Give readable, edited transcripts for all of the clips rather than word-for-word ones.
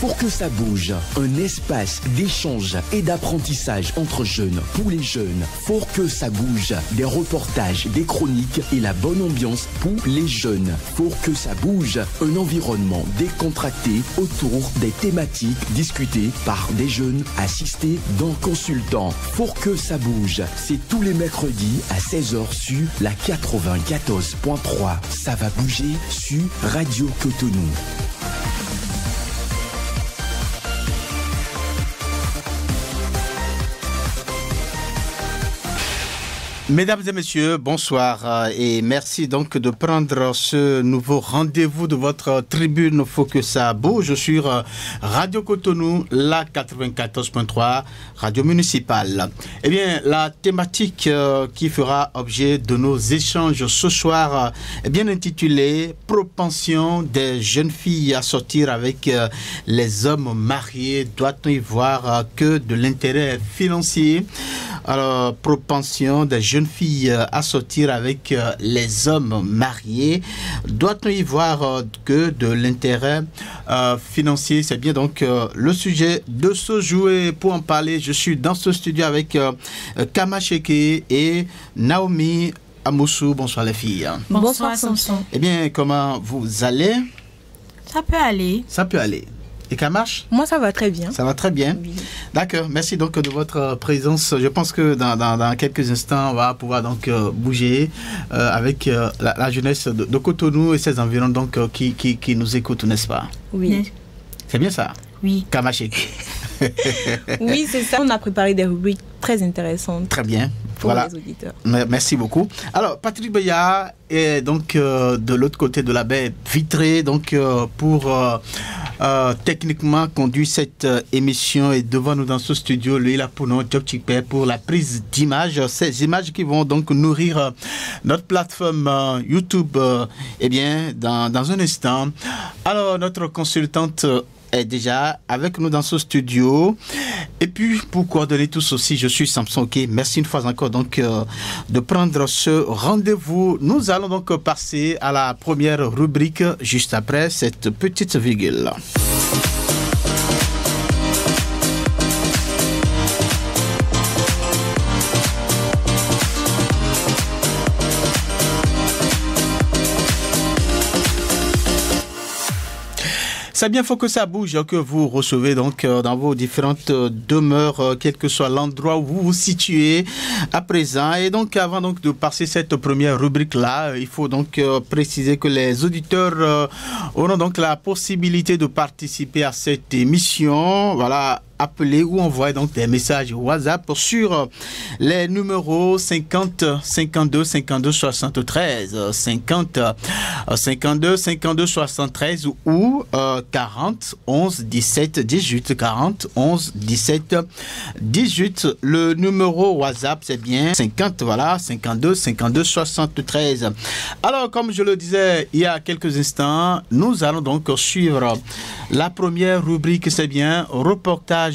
Pour que ça bouge, un espace d'échange et d'apprentissage entre jeunes, pour les jeunes. Pour que ça bouge, des reportages, des chroniques et la bonne ambiance pour les jeunes. Pour que ça bouge, un environnement décontracté autour des thématiques discutées par des jeunes assistés d'un consultant. Pour que ça bouge, c'est tous les mercredis à 16h sur la 94.3. Ça va bouger sur Radio Cotonou. Mesdames et messieurs, bonsoir et merci donc de prendre ce nouveau rendez-vous de votre tribune Faut que ça bouge sur Radio Cotonou, la 94.3, radio municipale. Eh bien, la thématique qui fera objet de nos échanges ce soir est bien intitulée « Propension des jeunes filles à sortir avec les hommes mariés. Doit-on y voir que de l'intérêt financier ?» Alors, propension des jeunes filles à sortir avec les hommes mariés. Doit-on y voir que de l'intérêt financier? C'est bien donc le sujet de ce jour. Et pour en parler, je suis dans ce studio avec Kamasheke et Naomi Amoussou. Bonsoir les filles. Bonsoir Samson. Eh bien, comment vous allez? Ça peut aller. Ça peut aller. Et Kamash? Moi, ça va très bien. Ça va très bien. Oui. D'accord. Merci donc de votre présence. Je pense que dans quelques instants, on va pouvoir donc bouger avec la jeunesse de Cotonou et ses environs donc qui nous écoutent, n'est-ce pas? Oui. C'est bien ça? Oui. Kamasheke. Oui, c'est ça. On a préparé des rubriques très intéressantes. Très bien. Pour voilà. les auditeurs. Merci beaucoup. Alors, Patrick Beya est donc de l'autre côté de la baie vitrée, donc pour techniquement conduire cette émission, et devant nous dans ce studio, lui, il a pour nous Job Chikpe pour la prise d'images. Ces images qui vont donc nourrir notre plateforme YouTube, eh bien, dans un instant. Alors, notre consultante est déjà avec nous dans ce studio. Et puis, pour coordonner tout ceci, je suis Samson Oké. Merci une fois encore donc de prendre ce rendez-vous. Nous allons donc passer à la première rubrique juste après cette petite virgule. C'est bien, faut que ça bouge, que vous recevez donc dans vos différentes demeures, quel que soit l'endroit où vous vous situez à présent. Et donc, avant donc de passer cette première rubrique-là, il faut donc préciser que les auditeurs auront donc la possibilité de participer à cette émission. Voilà. Appeler ou envoyer donc des messages WhatsApp sur les numéros 50 52 52 73 50 52 52 73 ou 40 11 17 18 40 11 17 18. Le numéro WhatsApp, c'est bien 50 voilà 52 52 73. Alors, comme je le disais il y a quelques instants, nous allons donc suivre la première rubrique, c'est bien reportage,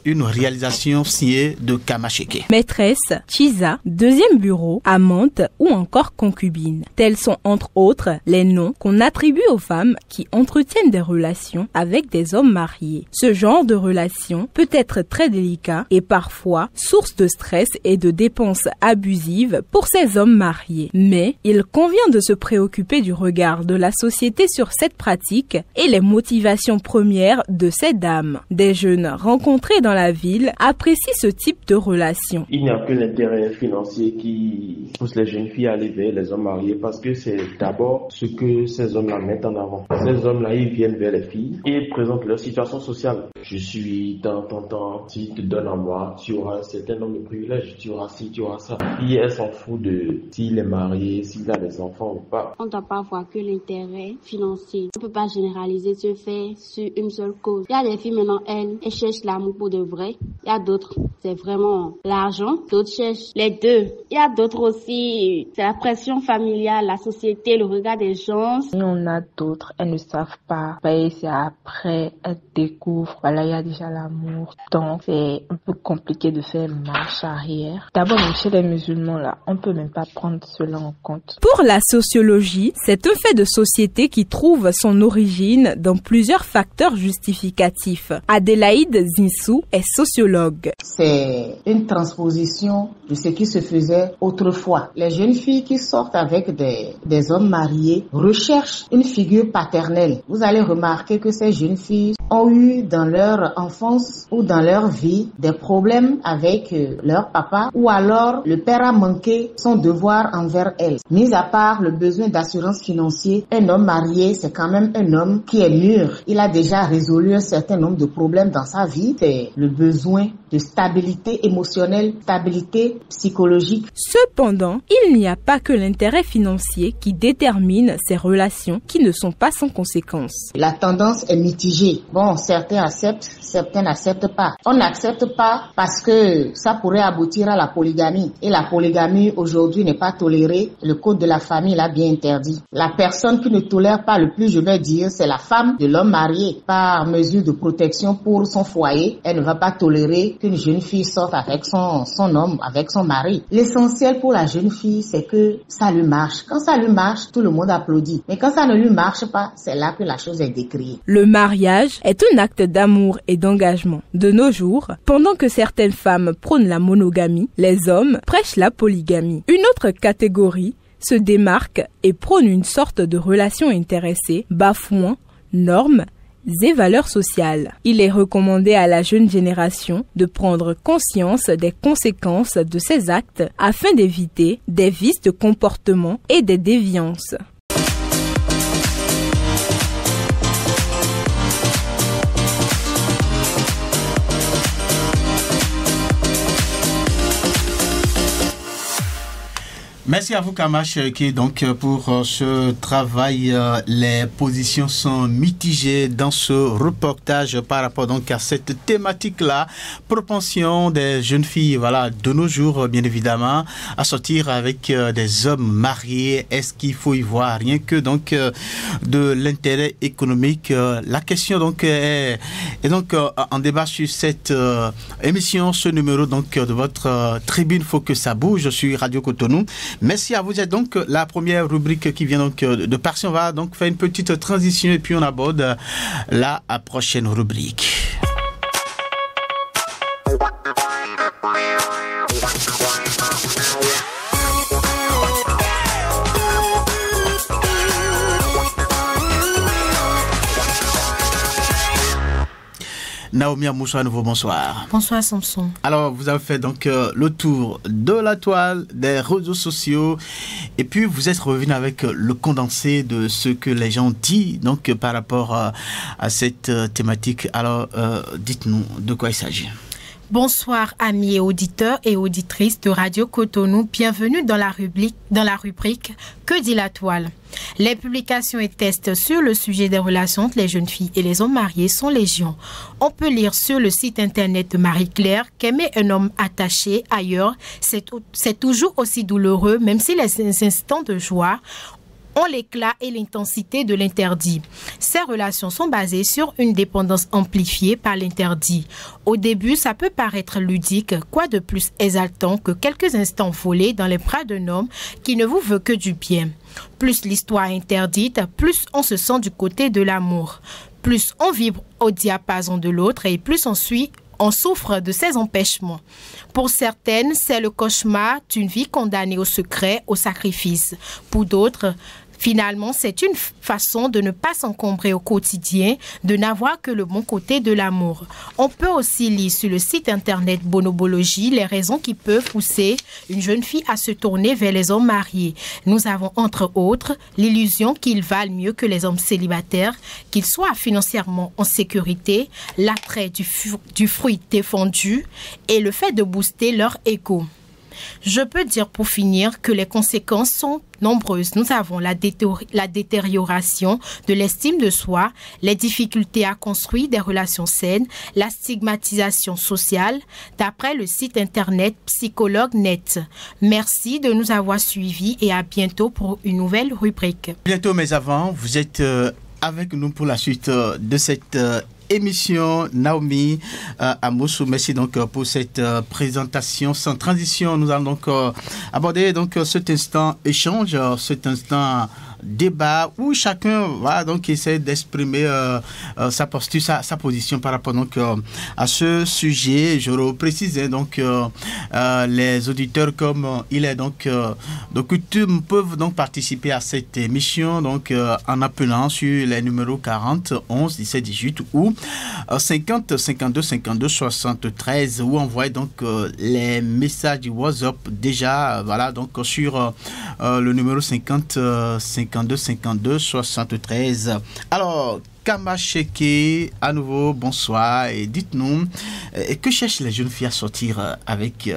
une réalisation signée de Kamasheke. Maîtresse, Chisa, deuxième bureau, amante ou encore concubine. Tels sont entre autres les noms qu'on attribue aux femmes qui entretiennent des relations avec des hommes mariés. Ce genre de relation peut être très délicat et parfois source de stress et de dépenses abusives pour ces hommes mariés. Mais il convient de se préoccuper du regard de la société sur cette pratique et les motivations premières de ces dames. Des jeunes rencontrés dans la ville apprécient ce type de relation. Il n'y a que l'intérêt financier qui pousse les jeunes filles à aller vers les hommes mariés, parce que c'est d'abord ce que ces hommes-là mettent en avant. Ces hommes-là, ils viennent vers les filles et présentent leur situation sociale. Je suis dans ton temps, si tu te donnes à moi, tu auras un certain nombre de privilèges, tu auras ci, tu auras ça. Et elle s'en fout de s'il est marié, s'il a des enfants ou pas. On ne doit pas voir que l'intérêt financier. On ne peut pas généraliser ce fait sur une seule cause. Il y a des filles maintenant, elles cherchent l'amour pour de vrai. Il y a d'autres, c'est vraiment l'argent. D'autres cherchent les deux. Il y a d'autres aussi, c'est la pression familiale, la société, le regard des gens. Il y en a d'autres, elles ne savent pas. Et c'est après, elles découvrent, voilà, il y a déjà l'amour. Donc, c'est un peu compliqué de faire marche arrière. D'abord, même chez les musulmans, là, on peut même pas prendre cela en compte. Pour la sociologie, c'est un fait de société qui trouve son origine dans plusieurs facteurs facteurs justificatifs. Adélaïde Zinsou est sociologue. C'est une transposition de ce qui se faisait autrefois. Les jeunes filles qui sortent avec des hommes mariés recherchent une figure paternelle. Vous allez remarquer que ces jeunes filles ont eu dans leur enfance ou dans leur vie des problèmes avec leur papa, ou alors le père a manqué son devoir envers elles. Mis à part le besoin d'assurance financière, un homme marié, c'est quand même un homme qui est mûr. Il a déjà résolu un certain nombre de problèmes dans sa vie. C'est le besoin de stabilité émotionnelle, stabilité psychologique. Cependant, il n'y a pas que l'intérêt financier qui détermine ces relations qui ne sont pas sans conséquences. La tendance est mitigée. Bon, certains acceptent, certains n'acceptent pas. On n'accepte pas parce que ça pourrait aboutir à la polygamie. Et la polygamie aujourd'hui n'est pas tolérée. Le code de la famille l'a bien interdit. La personne qui ne tolère pas le plus, je vais dire, c'est la femme de l'homme marié. Par mesure de protection pour son foyer, elle ne va pas tolérer qu'une jeune fille sorte avec son homme, avec son mari. L'essentiel pour la jeune fille, c'est que ça lui marche. Quand ça lui marche, tout le monde applaudit. Mais quand ça ne lui marche pas, c'est là que la chose est décriée. Le mariage est un acte d'amour et d'engagement. De nos jours, pendant que certaines femmes prônent la monogamie, les hommes prêchent la polygamie. Une autre catégorie se démarque et prône une sorte de relation intéressée, bafouant normes et valeurs sociales. Il est recommandé à la jeune génération de prendre conscience des conséquences de ces actes afin d'éviter des vices de comportement et des déviances. Merci à vous, Kamash, qui donc pour ce travail. Les positions sont mitigées dans ce reportage par rapport donc à cette thématique-là. Propension des jeunes filles, voilà, de nos jours, bien évidemment, à sortir avec des hommes mariés. Est-ce qu'il faut y voir rien que donc de l'intérêt économique? La question donc est donc en débat sur cette émission, ce numéro donc de votre tribune Faut que ça bouge sur Radio Cotonou. Merci à vous. C'est donc la première rubrique qui vient donc de passer. On va donc faire une petite transition et puis on aborde la prochaine rubrique. Naomi Amousso, à nouveau, bonsoir. Bonsoir Samson. Alors, vous avez fait donc le tour de la toile, des réseaux sociaux, et puis vous êtes revenu avec le condensé de ce que les gens disent donc par rapport à cette thématique. Alors, dites-nous de quoi il s'agit. Bonsoir amis et auditeurs et auditrices de Radio Cotonou, bienvenue dans la rubrique Que dit la toile? Les publications et tests sur le sujet des relations entre les jeunes filles et les hommes mariés sont légion. On peut lire sur le site internet de Marie-Claire qu'aimer un homme attaché ailleurs, c'est toujours aussi douloureux, même si les instants de joie ont l'éclat et l'intensité de l'interdit. Ces relations sont basées sur une dépendance amplifiée par l'interdit. Au début, ça peut paraître ludique, quoi de plus exaltant que quelques instants volés dans les bras d'un homme qui ne vous veut que du bien. Plus l'histoire est interdite, plus on se sent du côté de l'amour. Plus on vibre au diapason de l'autre et plus on souffre de ces empêchements. Pour certaines, c'est le cauchemar d'une vie condamnée au secret, au sacrifice. Pour d'autres, finalement, c'est une façon de ne pas s'encombrer au quotidien, de n'avoir que le bon côté de l'amour. On peut aussi lire sur le site internet Bonobologie les raisons qui peuvent pousser une jeune fille à se tourner vers les hommes mariés. Nous avons entre autres l'illusion qu'ils valent mieux que les hommes célibataires, qu'ils soient financièrement en sécurité, l'attrait du fruit défendu et le fait de booster leur ego. Je peux dire pour finir que les conséquences sont nombreuses. Nous avons la détérioration de l'estime de soi, les difficultés à construire des relations saines, la stigmatisation sociale, d'après le site internet Psychologue Net. Merci de nous avoir suivis et à bientôt pour une nouvelle rubrique. Bientôt, mais avant, vous êtes avec nous pour la suite de cette émission. Naomi Amousso, merci donc pour cette présentation. Sans transition, nous allons donc aborder donc cet instant échange, cet instant débat où chacun va donc essayer d'exprimer sa posture, sa position par rapport donc à ce sujet. Je reprécise donc les auditeurs comme il est donc de coutume peuvent donc participer à cette émission donc en appelant sur les numéros 40 11 17 18 ou 50 52 52 73 ou envoyer donc les messages du WhatsApp déjà voilà donc sur le numéro 50 52 52 73. Alors Kamacheke, à nouveau, bonsoir et dites-nous, que cherchent les jeunes filles à sortir avec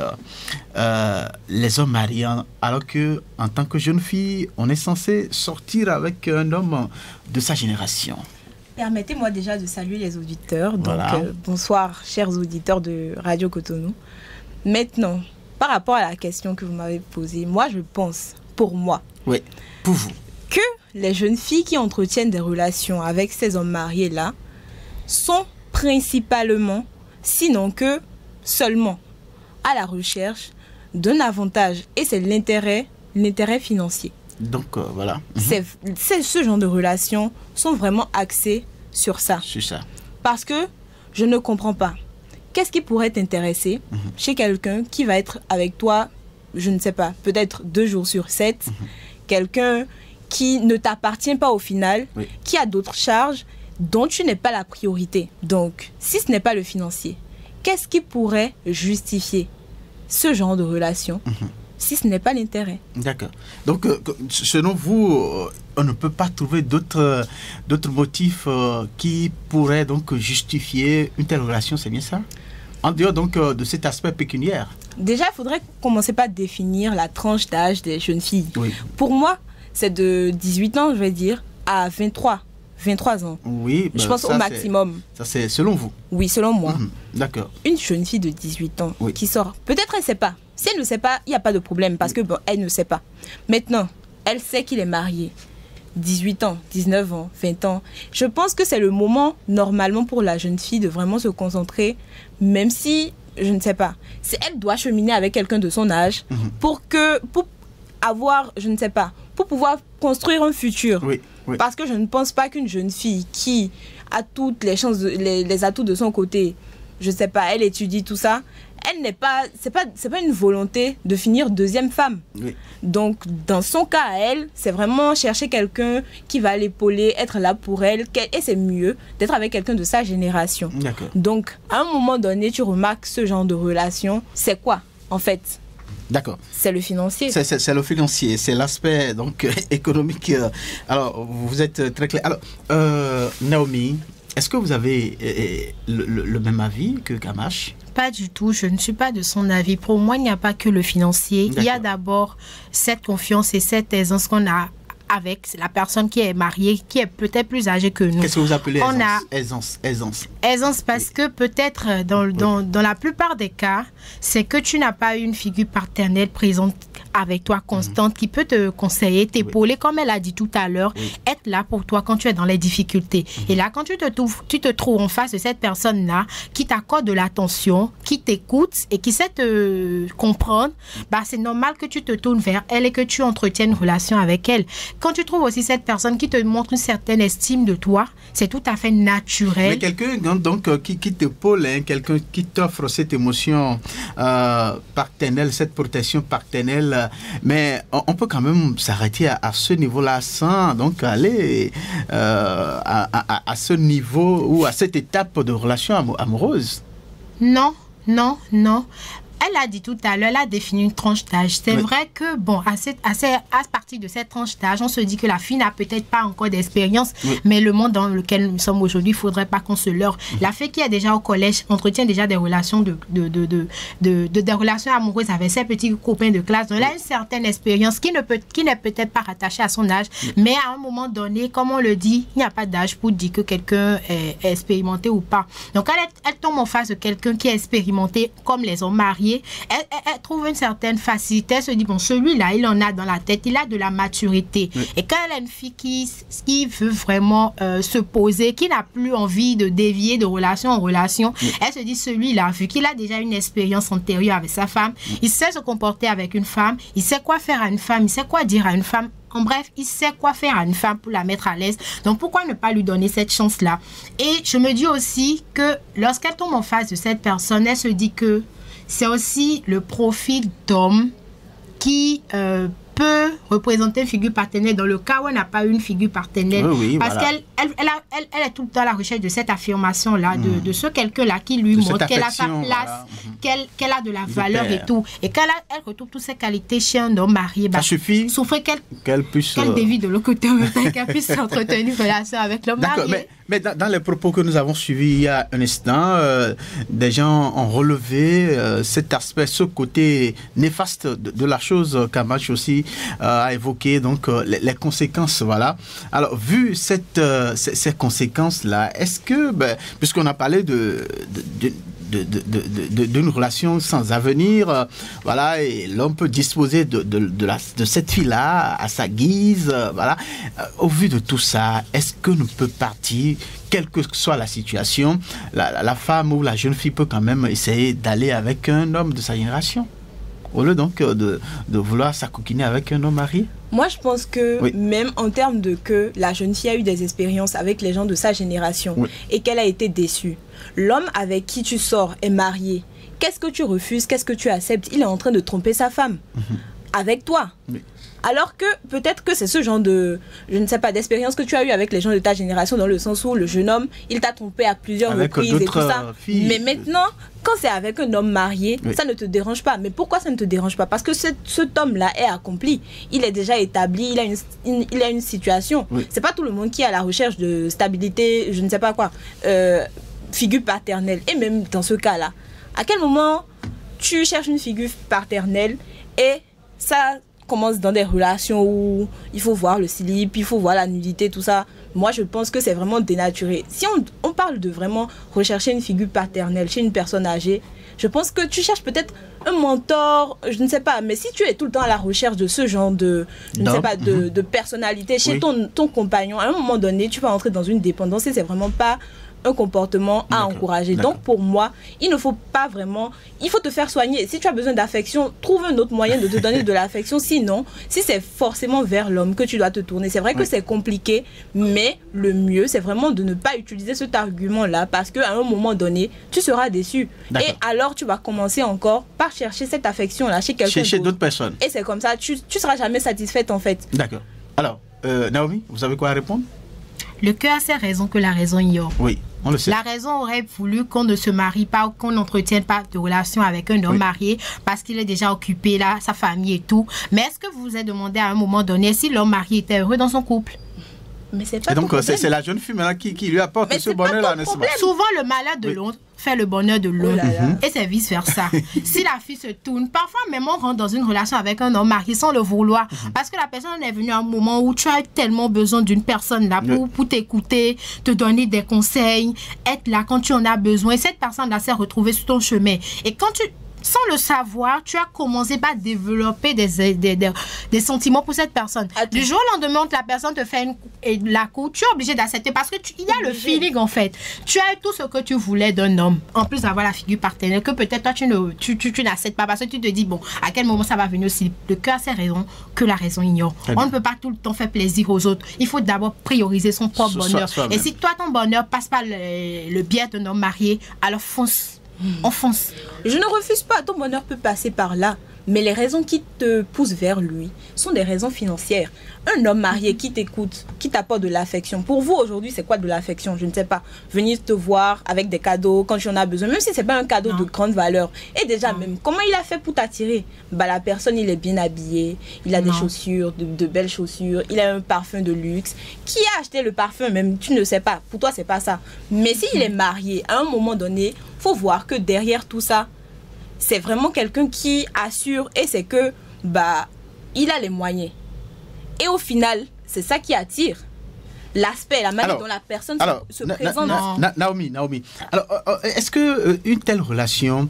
les hommes mariés alors que en tant que jeune fille, on est censé sortir avec un homme de sa génération? Permettez-moi déjà de saluer les auditeurs. Donc, voilà. Bonsoir, chers auditeurs de Radio Cotonou. Maintenant, par rapport à la question que vous m'avez posée, moi, je pense, pour moi, oui, pour vous, que les jeunes filles qui entretiennent des relations avec ces hommes mariés-là sont principalement, sinon que seulement, à la recherche d'un avantage. Et c'est l'intérêt financier. Donc, voilà. C'est ce genre de relations sont vraiment axées sur ça. C'est ça. Parce que je ne comprends pas. Qu'est-ce qui pourrait t'intéresser chez quelqu'un qui va être avec toi, je ne sais pas, peut-être 2 jours sur 7, quelqu'un qui ne t'appartient pas au final, oui, qui a d'autres charges dont tu n'es pas la priorité. Donc, si ce n'est pas le financier, qu'est-ce qui pourrait justifier ce genre de relation si ce n'est pas l'intérêt? D'accord. Donc, selon vous, on ne peut pas trouver d'autres motifs qui pourraient donc justifier une telle relation, c'est bien ça? En dehors donc de cet aspect pécuniaire. Déjà, il faudrait commencer par définir la tranche d'âge des jeunes filles. Oui. Pour moi, c'est de 18 ans, je vais dire, à 23 ans. Oui. Je pense au maximum. Ça, c'est selon vous? Oui, selon moi. D'accord. Une jeune fille de 18 ans oui, qui sort, peut-être elle ne sait pas. Si elle ne sait pas, il n'y a pas de problème parce que bon, elle ne sait pas. Maintenant, elle sait qu'il est marié. 18 ans, 19 ans, 20 ans. Je pense que c'est le moment, normalement, pour la jeune fille de vraiment se concentrer, même si, je ne sais pas, si elle doit cheminer avec quelqu'un de son âge pour avoir, je ne sais pas, pour pouvoir construire un futur. Oui, oui. Parce que je ne pense pas qu'une jeune fille qui a toutes les chances, les atouts de son côté, je ne sais pas, elle étudie tout ça, elle n'est pas, c'est pas une volonté de finir deuxième femme. Oui. Donc, dans son cas à elle, c'est vraiment chercher quelqu'un qui va l'épauler, être là pour elle, et c'est mieux d'être avec quelqu'un de sa génération. D'accord. Donc, à un moment donné, tu remarques ce genre de relation, c'est quoi, en fait? D'accord. C'est le financier. C'est le financier, c'est l'aspect donc économique. Alors, vous êtes très clair. Alors, Naomi, est-ce que vous avez le même avis que Kamash? Pas du tout, je ne suis pas de son avis. Pour moi, il n'y a pas que le financier. D'accord. Il y a d'abord cette confiance et cette aisance qu'on a avec la personne qui est mariée, qui est peut-être plus âgée que nous. Qu'est-ce que vous appelez aisance? Aisance. Aisance parce que peut-être dans la plupart des cas, c'est que tu n'as pas une figure paternelle présente avec toi, constante, qui peut te conseiller, t'épauler, comme elle a dit tout à l'heure, être là pour toi quand tu es dans les difficultés. Et là, quand tu te trouves en face de cette personne-là, qui t'accorde de l'attention, qui t'écoute et qui sait te comprendre, bah, c'est normal que tu te tournes vers elle et que tu entretiennes une relation avec elle. Quand tu trouves aussi cette personne qui te montre une certaine estime de toi, c'est tout à fait naturel. Mais quelqu'un donc qui t'épaule, quelqu'un qui t'offre cette émotion paternelle, cette protection paternelle, mais on peut quand même s'arrêter à ce niveau-là sans donc aller à ce niveau ou à cette étape de relation amoureuse. Non. Elle a dit tout à l'heure, elle a défini une tranche d'âge. C'est vrai que, bon, à partir de cette tranche d'âge, on se dit que la fille n'a peut-être pas encore d'expérience, mais le monde dans lequel nous sommes aujourd'hui, il ne faudrait pas qu'on se leurre. La fille qui est déjà au collège entretient déjà des relations des relations amoureuses avec ses petits copains de classe. Donc, elle a une certaine expérience qui n'est peut-être pas rattachée à son âge, mais à un moment donné, comme on le dit, il n'y a pas d'âge pour dire que quelqu'un est expérimenté ou pas. Donc, elle tombe en face de quelqu'un qui est expérimenté comme les hommes mariés. Elle trouve une certaine facilité. Elle se dit, bon, celui-là, il en a dans la tête, il a de la maturité. Et quand elle a une fille qui veut vraiment se poser, qui n'a plus envie de dévier de relation en relation, elle se dit, celui-là, vu qu'il a déjà une expérience antérieure avec sa femme, il sait se comporter avec une femme, il sait quoi faire à une femme, il sait quoi dire à une femme En bref, il sait quoi faire à une femme pour la mettre à l'aise. Donc, pourquoi ne pas lui donner cette chance-là? Et je me dis aussi que lorsqu'elle tombe en face de cette personne, elle se dit que c'est aussi le profil d'homme qui peut représenter une figure partenaire dans le cas où elle n'a pas une figure partenaire. Oui, parce voilà. qu'elle est tout le temps à la recherche de cette affirmation-là, de ce quelqu'un-là qui lui montre qu'elle a sa place, voilà. qu'elle a de la valeur et tout. Et qu'elle retrouve toutes ces qualités chez un homme marié. Ça suffit qu'elle puisse... Qu'elle dévie de l'autre côté, qu'elle puisse entretenir une relation avec l'homme marié. Mais dans les propos que nous avons suivis il y a un instant, des gens ont relevé cet aspect, ce côté néfaste de la chose qu'Amash aussi a évoqué, donc les conséquences, voilà. Alors, vu ces conséquences-là, est-ce que, puisqu'on a parlé d'une relation sans avenir, voilà, et l'homme peut disposer de cette fille-là à sa guise, voilà. Au vu de tout ça, est-ce que nous peut partir, quelle que soit la situation, la femme ou la jeune fille peut quand même essayer d'aller avec un homme de sa génération, au lieu donc de vouloir s'acoquiner avec un homme marié? Moi, je pense que même en termes de que la jeune fille a eu des expériences avec les gens de sa génération et qu'elle a été déçue, l'homme avec qui tu sors est marié. Qu'est-ce que tu refuses? Qu'est-ce que tu acceptes? Il est en train de tromper sa femme avec toi. Alors que peut-être que c'est ce genre de, je ne sais pas, d'expérience que tu as eu avec les gens de ta génération, dans le sens où le jeune homme, il t'a trompé à plusieurs reprises et tout ça. Mais maintenant, quand c'est avec un homme marié, ça ne te dérange pas. Mais pourquoi ça ne te dérange pas? Parce que cet homme-là est accompli. Il est déjà établi, il a une situation. C'est pas tout le monde qui est à la recherche de stabilité, je ne sais pas quoi, figure paternelle. Et même dans ce cas-là, à quel moment tu cherches une figure paternelle et ça commence dans des relations où il faut voir le slip, il faut voir la nudité, tout ça. Moi, je pense que c'est vraiment dénaturé. Si on parle de vraiment rechercher une figure paternelle chez une personne âgée, je pense que tu cherches peut-être un mentor, je ne sais pas, mais si tu es tout le temps à la recherche de ce genre de, je ne sais pas, de personnalité chez ton compagnon, à un moment donné, tu vas entrer dans une dépendance et c'est vraiment pas un comportement à encourager. Donc pour moi, il ne faut pas vraiment, il faut te faire soigner. Si tu as besoin d'affection, trouve un autre moyen de te donner de l'affection. Sinon, si c'est forcément vers l'homme que tu dois te tourner, c'est vrai que c'est compliqué, mais le mieux, c'est vraiment de ne pas utiliser cet argument-là, parce qu'à un moment donné, tu seras déçu. Et alors, tu vas commencer encore par chercher cette affection-là chez quelqu'un d'autre. Chez d'autres personnes. Et c'est comme ça, tu seras jamais satisfaite en fait. D'accord. Alors, Naomi, vous avez quoi à répondre? Le cœur a ses raisons que la raison ignore. Oui, on le sait. La raison aurait voulu qu'on ne se marie pas ou qu'on n'entretienne pas de relation avec un homme marié parce qu'il est déjà occupé là, sa famille et tout. Mais est-ce que vous vous êtes demandé à un moment donné si l'homme marié était heureux dans son couple? Mais c'est pas et donc c'est la jeune fille maintenant qui lui apporte ce bonheur-là, n'est-ce pas? Souvent le malheur de l'autre fait le bonheur de l'autre. Et c'est vice versa. Si la fille se tourne, parfois même on rentre dans une relation avec un homme marié sans le vouloir, parce que la personne est venue à un moment où tu as tellement besoin d'une personne là pour t'écouter, te donner des conseils, être là quand tu en as besoin. Et cette personne là s'est retrouvée sur ton chemin. Et quand tu, sans le savoir, tu as commencé par développer des sentiments pour cette personne. Du jour au lendemain, la personne te fait la cour, tu es obligé d'accepter parce que il y a le feeling en fait. Tu as eu tout ce que tu voulais d'un homme, en plus d'avoir la figure partenaire que peut-être toi tu n'acceptes pas parce que tu te dis bon, à quel moment ça va venir aussi. Le cœur a ses raisons que la raison ignore. On ne peut pas tout le temps faire plaisir aux autres. Il faut d'abord prioriser son propre bonheur. Et si toi ton bonheur passe par le biais d'un homme marié, alors fonce. On fonce. Je ne refuse pas, ton bonheur peut passer par là, mais les raisons qui te poussent vers lui sont des raisons financières. Un homme marié qui t'écoute, qui t'apporte de l'affection. Pour vous aujourd'hui, c'est quoi de l'affection? Je ne sais pas. Venir te voir avec des cadeaux quand tu en as besoin, même si c'est pas un cadeau de grande valeur. Et déjà même, comment il a fait pour t'attirer? La personne, il est bien habillé, il a des chaussures, de belles chaussures, il a un parfum de luxe. Qui a acheté le parfum même? Tu ne sais pas. Pour toi, c'est pas ça. Mais s'il est marié, à un moment donné, faut voir que derrière tout ça, c'est vraiment quelqu'un qui assure et c'est que il a les moyens. Et au final, c'est ça qui attire. L'aspect, la manière dont la personne se présente. Naomi, alors, est-ce que une telle relation,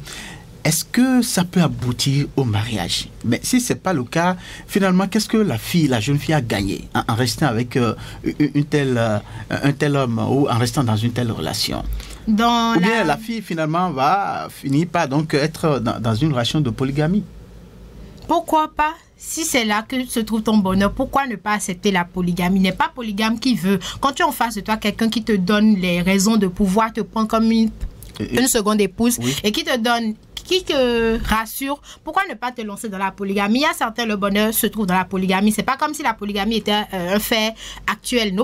est-ce que ça peut aboutir au mariage? Mais si ce n'est pas le cas, finalement, qu'est-ce que la jeune fille a gagné en restant avec un tel homme ou en restant dans une telle relation? Ou bien la fille finalement va finir par donc être dans une relation de polygamie? pourquoi pas? Si c'est là que se trouve ton bonheur, pourquoi ne pas accepter la polygamie? N'est pas polygame qui veut. Quand tu as en face de toi quelqu'un qui te donne les raisons de pouvoir te prendre comme une seconde épouse, oui, et qui te rassure, pourquoi ne pas te lancer dans la polygamie? Il y a certains, le bonheur se trouve dans la polygamie. C'est pas comme si la polygamie était un fait actuel.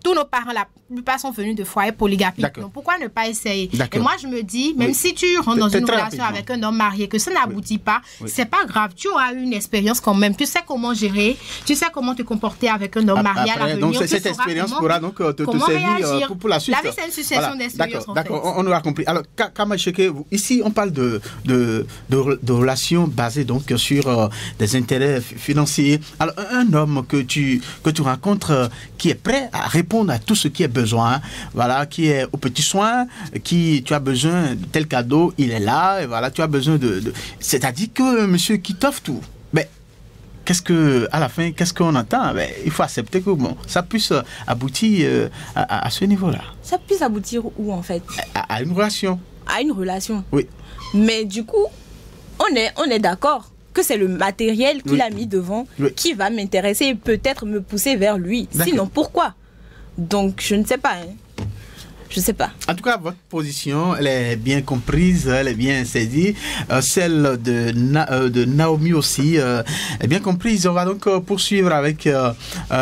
Tous nos parents, la plupart sont venus de foyers polygamiques. Donc pourquoi ne pas essayer? Et moi je me dis, même si tu rentres dans une relation avec un homme marié, que ça n'aboutit pas, c'est pas grave. Tu auras eu une expérience quand même. Tu sais comment gérer, tu sais comment te comporter avec un homme marié à l'avenir. Donc cette expérience pourra donc te servir pour la suite. La vie c'est une succession d'expériences. D'accord, on aura compris. Alors Kama Cheke, ici on parle de relations basées donc sur des intérêts financiers. Alors un homme que tu rencontres qui est prêt à répondre à tout ce qui est besoin, voilà, qui est aux petits soins, tu as besoin de tel cadeau, il est là, et voilà, tu as besoin c'est-à-dire que monsieur qui t'offre tout, mais à la fin, qu'est-ce qu'on entend? Il faut accepter que ça puisse aboutir à ce niveau-là. Ça puisse aboutir où en fait? À une relation. À une relation. Oui. Mais du coup, on est d'accord que c'est le matériel qu'il a mis devant qui va m'intéresser et peut-être me pousser vers lui. Sinon, pourquoi? Donc, je ne sais pas. Je ne sais pas. En tout cas, votre position, elle est bien comprise, elle est bien saisie. Celle de Naomi aussi est bien comprise. On va donc poursuivre avec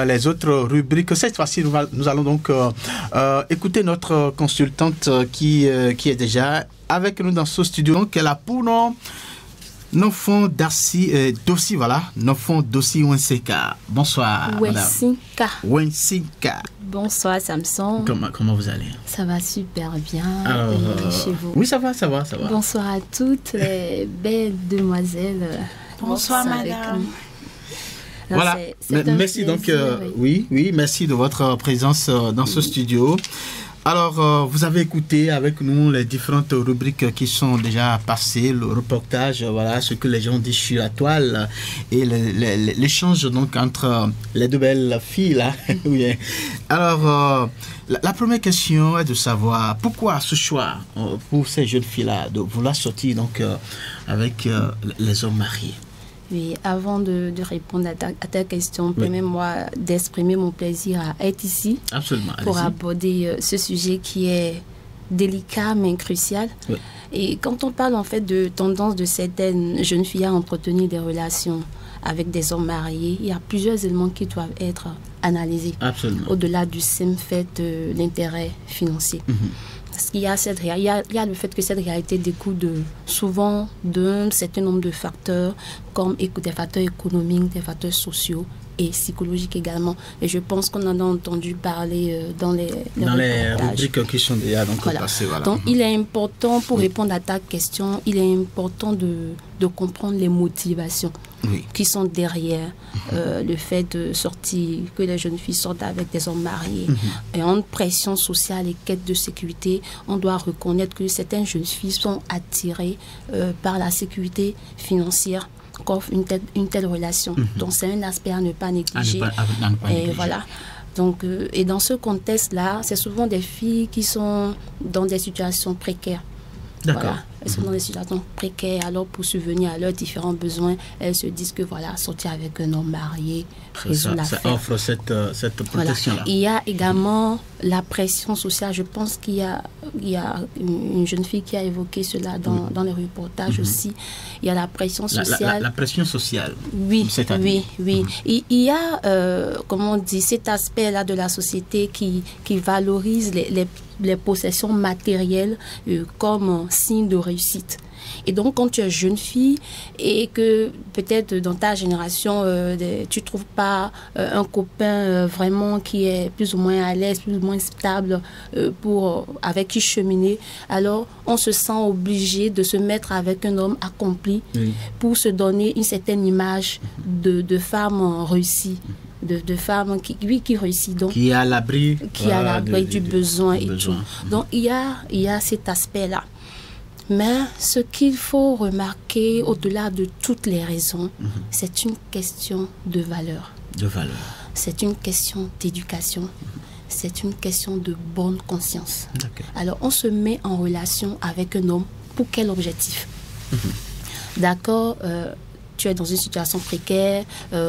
les autres rubriques. Cette fois-ci, nous allons donc écouter notre consultante qui est déjà avec nous dans ce studio. Donc, elle a pour nom Nofon Dossi, voilà. Nofon Dossi Wenseka. Bonsoir. Wenseka. Bonsoir Samson. Comment vous allez? Ça va super bien. Alors, et chez vous? Oui, ça va. Bonsoir à toutes les belles demoiselles. Bonsoir madame. Voilà, merci donc, oui, merci de votre présence dans ce studio. Alors, vous avez écouté avec nous les différentes rubriques qui sont déjà passées, le reportage, voilà, ce que les gens disent sur la toile et l'échange donc entre les deux belles filles là. Oui. Alors, la première question est de savoir pourquoi ce choix pour ces jeunes filles là de vouloir sortir donc avec les hommes mariés. Oui, avant de répondre à ta question, permets-moi d'exprimer mon plaisir à être ici. Absolument. Pour aborder ce sujet qui est délicat mais crucial. Oui. Et quand on parle en fait de tendance de certaines jeunes filles à entretenir des relations avec des hommes mariés, il y a plusieurs éléments qui doivent être analysés. Absolument. Au-delà du simple fait de l'intérêt financier. Parce qu'il y a il y a le fait que cette réalité découle souvent d'un certain nombre de facteurs, comme des facteurs économiques, des facteurs sociaux et psychologiques également. Et je pense qu'on en a entendu parler dans les rubriques qui sont déjà passées. Voilà. Donc, il est important, pour répondre à ta question, il est important de comprendre les motivations qui sont derrière le fait de sortir, que les jeunes filles sortent avec des hommes mariés. Et en pression sociale et quête de sécurité, on doit reconnaître que certaines jeunes filles sont attirées par la sécurité financière qu'offre une telle relation. Donc c'est un aspect à ne pas négliger. Et voilà. Donc, et dans ce contexte-là, c'est souvent des filles qui sont dans des situations précaires. D'accord. Voilà. Elles sont dans des situations précaires, alors pour subvenir à leurs différents besoins, elles se disent que voilà, sortir avec un homme marié résout l'affaire. Ça offre cette protection-là. Voilà. Il y a également la pression sociale. Je pense qu'il y a une jeune fille qui a évoqué cela dans les reportages aussi. Il y a la pression sociale. La pression sociale. Oui. Il y a, comment on dit, cet aspect-là de la société qui valorise les possessions matérielles comme signe de réussite. Et donc, quand tu es jeune fille et que peut-être dans ta génération, tu ne trouves pas un copain vraiment qui est plus ou moins à l'aise, plus ou moins stable avec qui cheminer, alors on se sent obligé de se mettre avec un homme accompli pour se donner une certaine image de femme réussie. De femmes qui réussit, donc qui est à l'abri du besoin et tout. Donc il y a cet aspect là, mais ce qu'il faut remarquer au-delà de toutes les raisons, c'est une question de valeur, c'est une question d'éducation, c'est une question de bonne conscience. Alors on se met en relation avec un homme pour quel objectif? D'accord, tu es dans une situation précaire,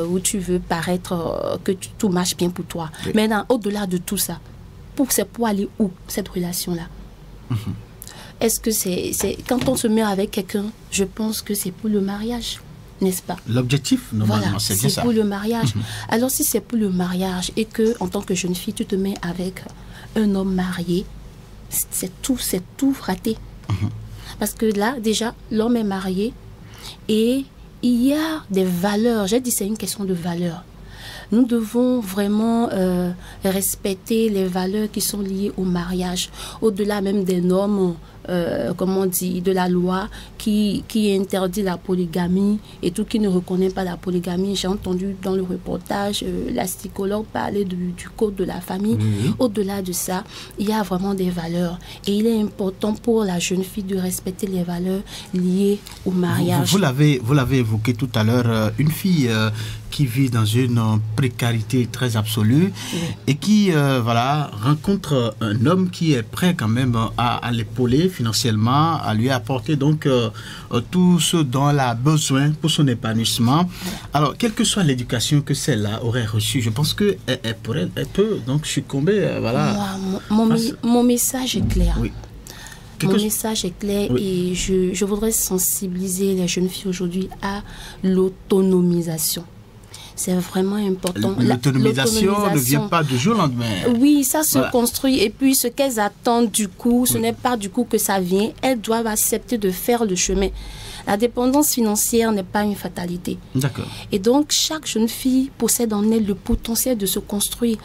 où tu veux paraître que tout marche bien pour toi. Oui. Maintenant, au-delà de tout ça, c'est pour aller où, cette relation-là? Est-ce que c'est quand on se met avec quelqu'un, je pense que c'est pour le mariage, n'est-ce pas? L'objectif, normalement, voilà, c'est bien ça. C'est pour le mariage. Alors, si c'est pour le mariage et que, en tant que jeune fille, tu te mets avec un homme marié, c'est tout raté. Parce que là, déjà, l'homme est marié et il y a des valeurs. J'ai dit c'est une question de valeurs. Nous devons vraiment respecter les valeurs qui sont liées au mariage, au-delà même des normes, comment on dit, de la loi qui interdit la polygamie et tout, qui ne reconnaît pas la polygamie. J'ai entendu dans le reportage la psychologue parler du code de la famille. Au-delà de ça, il y a vraiment des valeurs. Et il est important pour la jeune fille de respecter les valeurs liées au mariage. Vous l'avez évoqué tout à l'heure, une fille qui vit dans une précarité très absolue et qui rencontre un homme qui est prêt quand même à l'épauler financièrement, à lui apporter donc tout ce dont elle a besoin pour son épanouissement. Alors, quelle que soit l'éducation que celle-là aurait reçue, je pense que elle peut donc succomber. Mon message est clair. Oui. Mon message est clair et je voudrais sensibiliser les jeunes filles aujourd'hui à l'autonomisation. C'est vraiment important. L'autonomisation ne vient pas du jour au lendemain. Oui, ça se construit. Et puis, ce qu'elles attendent du coup, ce n'est pas du coup que ça vient. Elles doivent accepter de faire le chemin. La dépendance financière n'est pas une fatalité. D'accord. Et donc, chaque jeune fille possède en elle le potentiel de se construire.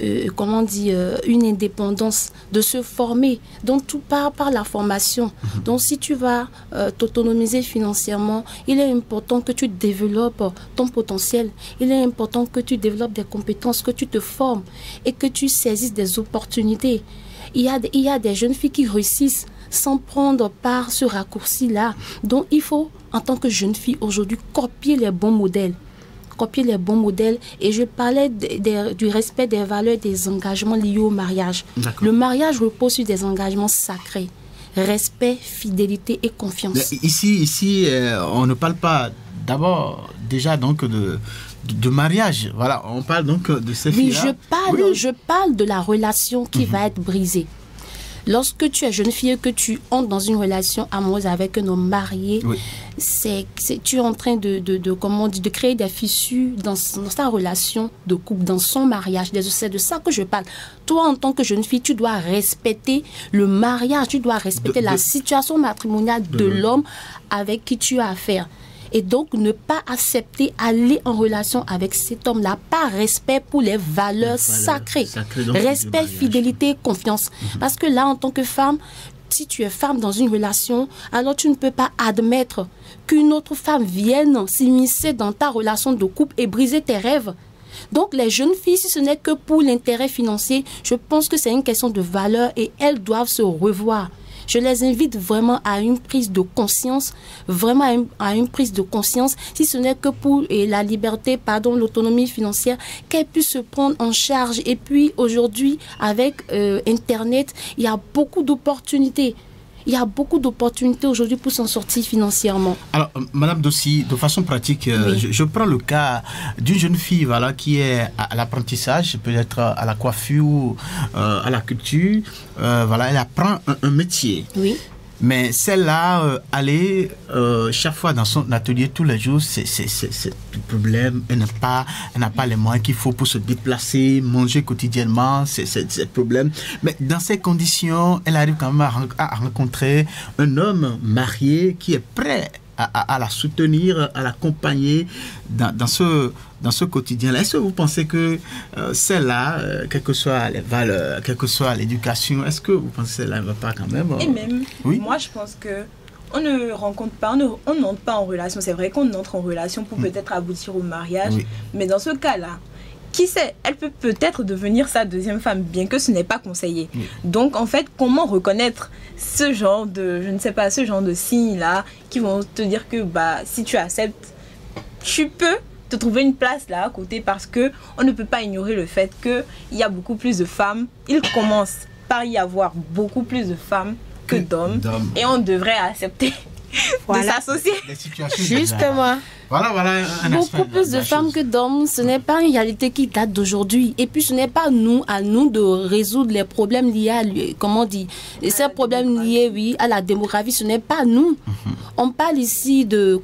Une indépendance, de se former. Donc tout part par la formation. Donc si tu vas t'autonomiser financièrement, il est important que tu développes ton potentiel. Il est important que tu développes des compétences, que tu te formes et que tu saisisses des opportunités. Il y a des jeunes filles qui réussissent sans prendre par ce raccourci-là. Donc il faut, en tant que jeune fille aujourd'hui, copier les bons modèles. Et je parlais du respect des valeurs, des engagements liés au mariage. Le mariage repose sur des engagements sacrés. Respect, fidélité et confiance. Ici, on ne parle pas d'abord déjà donc de mariage. Voilà, on parle donc de ces filles-là. Je parle de la relation qui va être brisée. Lorsque tu es jeune fille et que tu entres dans une relation amoureuse avec un homme marié, tu es en train de créer des fissures dans sa relation de couple, dans son mariage. C'est de ça que je parle. Toi, en tant que jeune fille, tu dois respecter le mariage, tu dois respecter la situation matrimoniale de l'homme avec qui tu as affaire. Et donc, ne pas accepter aller en relation avec cet homme-là, par respect pour les valeurs sacrées. Respect, fidélité, confiance. Parce que là, en tant que femme, si tu es femme dans une relation, alors tu ne peux pas admettre qu'une autre femme vienne s'immiscer dans ta relation de couple et briser tes rêves. Donc, les jeunes filles, si ce n'est que pour l'intérêt financier, je pense que c'est une question de valeur et elles doivent se revoir. Je les invite vraiment à une prise de conscience, si ce n'est que pour la liberté, l'autonomie financière, qu'elles puissent se prendre en charge. Et puis aujourd'hui, avec Internet, il y a beaucoup d'opportunités. Il y a beaucoup d'opportunités aujourd'hui pour s'en sortir financièrement. Alors, Madame Dossi, de façon pratique, je prends le cas d'une jeune fille qui est à l'apprentissage, peut-être à la coiffure ou à la culture. Elle apprend un métier. Oui. Mais celle-là, aller chaque fois dans son atelier tous les jours, c'est le problème. Elle n'a pas les moyens qu'il faut pour se déplacer, manger quotidiennement, c'est le problème. Mais dans ces conditions, elle arrive quand même à rencontrer un homme marié qui est prêt à la soutenir, à l'accompagner dans ce quotidien-là. Est-ce que vous pensez que celle-là, quelles que soient les valeurs, quelle que soit l'éducation, est-ce que vous pensez que celle-là ne va pas quand même Et même, moi je pense que on ne rencontre pas, on n'entre pas en relation. C'est vrai qu'on entre en relation pour peut-être aboutir au mariage, mais dans ce cas-là, qui sait, elle peut peut-être devenir sa deuxième femme, bien que ce n'est pas conseillé. Donc, en fait, comment reconnaître ce genre de signes-là qui vont te dire que si tu acceptes, tu peux te trouver une place là à côté, parce que on ne peut pas ignorer le fait qu'il y a beaucoup plus de femmes. Il commence par y avoir beaucoup plus de femmes que d'hommes, et on devrait accepter de s'associer. Justement. Voilà beaucoup plus de femmes que d'hommes. Ce n'est pas une réalité qui date d'aujourd'hui. Et puis, ce n'est pas à nous de résoudre les problèmes liés à ces problèmes liés, oui, à la démographie. Ce n'est pas nous. On parle ici de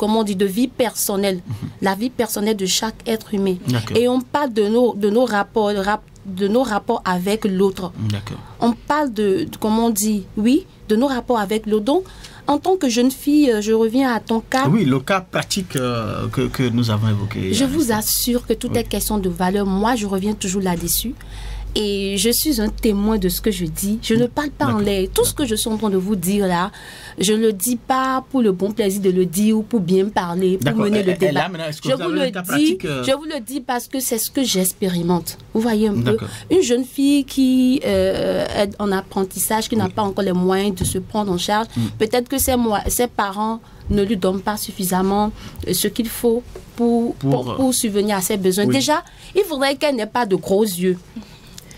vie personnelle, la vie personnelle de chaque être humain. Et on parle de nos rapports avec l'autre. On parle de nos rapports avec l'autre. Donc, en tant que jeune fille, je reviens à ton cas. Oui, le cas pratique que nous avons évoqué. Je vous assure que tout est question de valeur. Moi, je reviens toujours là-dessus. Et je suis un témoin de ce que je dis. Je ne parle pas en l'air. Tout ce que je suis en train de vous dire là, je ne le dis pas pour le bon plaisir de le dire ou pour bien parler, pour mener le débat. Je vous le dis parce que c'est ce que j'expérimente. Vous voyez un peu. Une jeune fille qui est en apprentissage, qui n'a pas encore les moyens de se prendre en charge, peut-être que ses parents ne lui donnent pas suffisamment ce qu'il faut pour subvenir à ses besoins. Déjà, il faudrait qu'elle n'ait pas de gros yeux.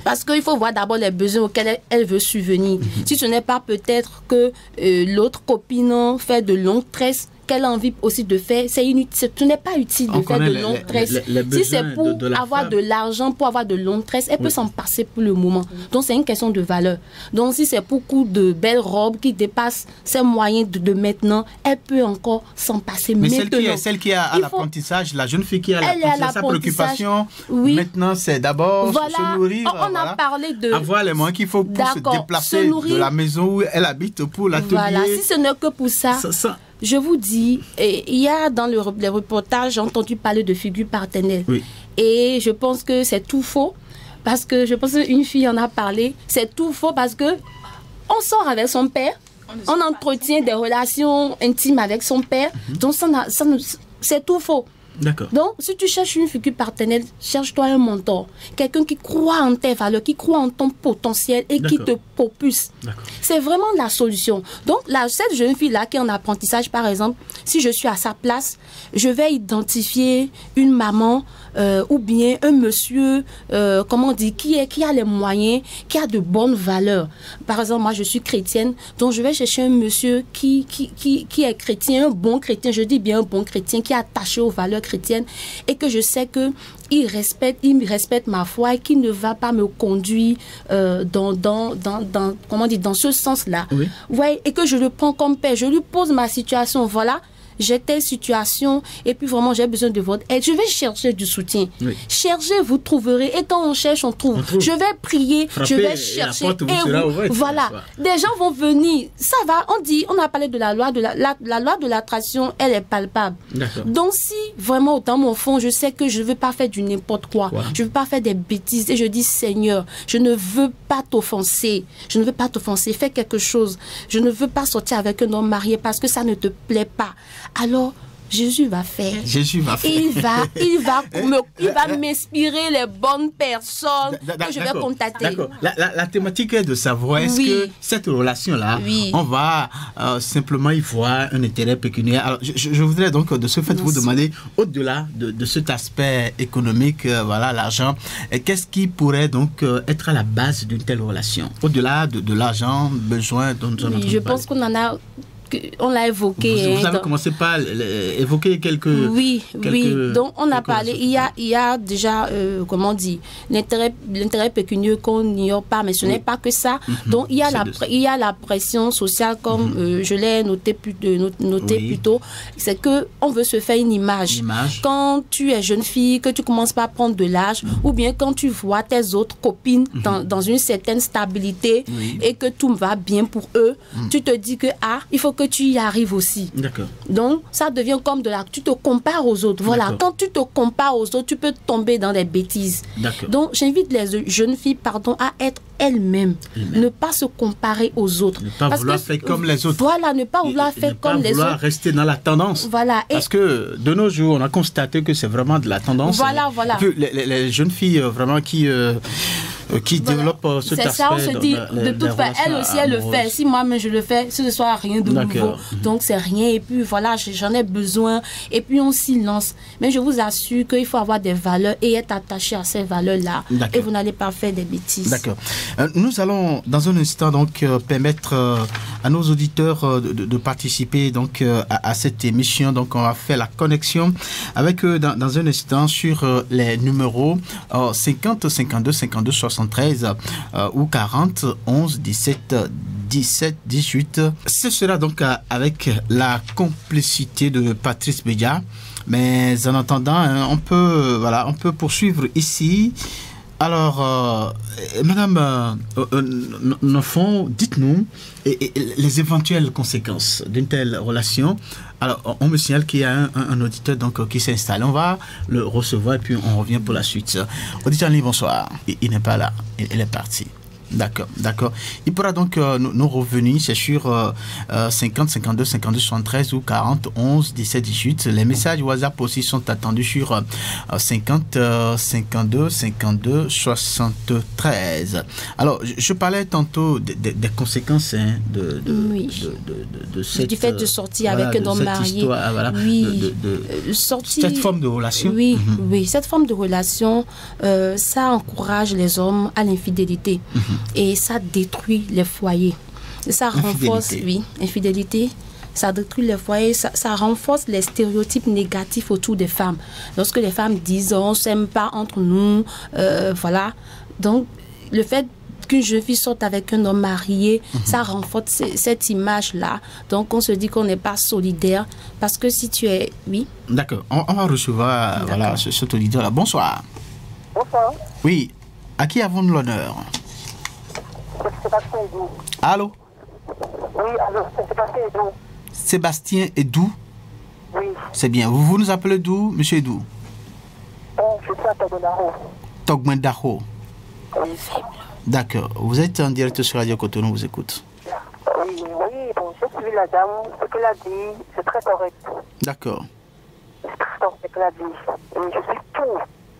Parce qu'il faut voir d'abord les besoins auxquels elle veut subvenir. Si ce n'est pas peut-être que l'autre copine fait de longues tresses, qu'elle a envie aussi de faire, c'est inutile. Ce n'est pas utile de faire de longues tresses. Si c'est pour avoir de l'argent, pour avoir de longues tresses, elle peut s'en passer pour le moment. Donc c'est une question de valeur. Donc si c'est pour de belles robes qui dépassent ses moyens de maintenant, elle peut encore s'en passer maintenant. Mais celle qui est à l'apprentissage, la jeune fille qui a l'apprentissage, sa préoccupation, maintenant c'est d'abord se nourrir. On a parlé de avoir les moyens qu'il faut pour se déplacer de la maison où elle habite pour l'atelier. Voilà, si ce n'est que pour ça. Je vous dis, il y a dans les reportages, j'ai entendu parler de figure paternelle. Et je pense que c'est tout faux. Parce que je pense qu'une fille en a parlé. C'est tout faux parce que on sort avec son père. On entretient des relations intimes avec son père. Donc c'est tout faux. Donc, si tu cherches une figure partenaire, cherche-toi un mentor. Quelqu'un qui croit en tes valeurs, qui croit en ton potentiel et qui te propulse. C'est vraiment la solution. Donc, cette jeune fille-là qui est en apprentissage, par exemple, si je suis à sa place, je vais identifier une maman ou bien un monsieur, qui a les moyens, qui a de bonnes valeurs. Par exemple, moi, je suis chrétienne, donc je vais chercher un monsieur qui est chrétien, un bon chrétien, je dis bien un bon chrétien, qui est attaché aux valeurs chrétiennes et que je sais que il respecte ma foi et qu'il ne va pas me conduire dans ce sens-là. Et que je le prends comme père, je lui pose ma situation, voilà. J'ai telle situation et puis vraiment j'ai besoin de votre aide. Je vais chercher du soutien. Cherchez, vous trouverez. Et quand on cherche, on trouve. Je vais prier, je vais chercher. Voilà. Des gens vont venir. Ça va, on a parlé de la loi de la loi de l'attraction, elle est palpable. Donc si vraiment dans mon fond, je sais que je ne veux pas faire du n'importe quoi. Je ne veux pas faire des bêtises et je dis Seigneur, je ne veux pas t'offenser. Je ne veux pas t'offenser. Fais quelque chose. Je ne veux pas sortir avec un homme marié parce que ça ne te plaît pas. Alors, Jésus va faire. Il va m'inspirer les bonnes personnes que je vais contacter. La thématique est de savoir est-ce que cette relation-là, on va simplement y voir un intérêt pécuniaire. Alors, je voudrais donc de ce fait vous demander, au-delà de cet aspect économique, l'argent, qu'est-ce qui pourrait donc être à la base d'une telle relation? Au-delà de l'argent, besoin dont nous avons je pense qu'on en a... On l'a évoqué. Vous avez commencé par évoquer quelques... Oui. Donc, on a parlé. Il y a déjà, l'intérêt pécuniaire qu'on n'ignore pas, mais ce n'est pas que ça. Donc, il y a la pression sociale, comme je l'ai noté plus tôt. C'est qu'on veut se faire une image. Quand tu es jeune fille, que tu commences pas à prendre de l'âge, ou bien quand tu vois tes autres copines dans une certaine stabilité et que tout va bien pour eux, tu te dis que, il faut que tu y arrives aussi. Donc, ça devient comme tu te compares aux autres. Voilà, quand tu te compares aux autres, tu peux tomber dans des bêtises. Donc, j'invite les jeunes filles, à être elles-mêmes. Ne pas se comparer aux autres. Ne pas vouloir faire comme les autres. Voilà, ne pas vouloir faire comme les autres. Ne pas vouloir rester dans la tendance. Voilà. Parce que de nos jours, on a constaté que c'est vraiment de la tendance. Voilà. Et puis, les jeunes filles vraiment qui qui développe cet aspect. C'est ça, on se dit, de toute façon, elle aussi, elle le fait. Si moi-même je le fais, ce ne soit rien de nouveau. Donc, c'est rien. Et puis, voilà, j'en ai besoin. Et puis, on s'y lance. Mais je vous assure qu'il faut avoir des valeurs et être attaché à ces valeurs-là. Et vous n'allez pas faire des bêtises. D'accord. Nous allons, dans un instant, donc, permettre à nos auditeurs de participer donc, à cette émission. Donc, on va faire la connexion avec eux dans un instant sur les numéros 50 52 52 73 ou 40 11 17 17 18. Ce sera donc avec la complicité de Patrice Bédia. Mais en attendant, on peut poursuivre ici. Alors, Madame Nofon, dites-nous les éventuelles conséquences d'une telle relation. Alors, on me signale qu'il y a un auditeur donc, qui s'installe. On va le recevoir et puis on revient pour la suite. Auditeur en ligne, bonsoir. Il n'est pas là, il est parti. D'accord. Il pourra donc nous revenir, c'est sur 50 52 52 73 ou 40 11 17 18. Les messages WhatsApp aussi sont attendus sur 50 52 52 73. Alors, je parlais tantôt des conséquences de cette, du fait de sortir avec un homme marié. Histoire, cette forme de relation. Oui, cette forme de relation, ça encourage les hommes à l'infidélité. Et ça détruit les foyers. Ça renforce, infidélité. Ça détruit les foyers, ça renforce les stéréotypes négatifs autour des femmes. Lorsque les femmes disent on ne s'aime pas entre nous, voilà. Donc, le fait qu'une jeune fille sorte avec un homme marié, ça renforce cette image-là. Donc, on se dit qu'on n'est pas solidaire. Parce que si tu es... Oui. D'accord. On va recevoir cet auditeur-là. Bonsoir. Bonsoir. Oui. À qui avons-nous l'honneur? Sébastien Edou. Allô? Oui, allô, c'est Sébastien Edou. Sébastien Edou? Oui. C'est bien. Vous nous appelez d'où, monsieur Edou? Je suis à Togmendaro. Togmendaro. Oui. D'accord. Vous êtes en direct sur Radio Cotonou, vous écoute. Oui, bon, j'ai suivi la dame. Ce qu'elle a dit, c'est très correct. D'accord. C'est très correct ce qu'elle a dit. Et je suis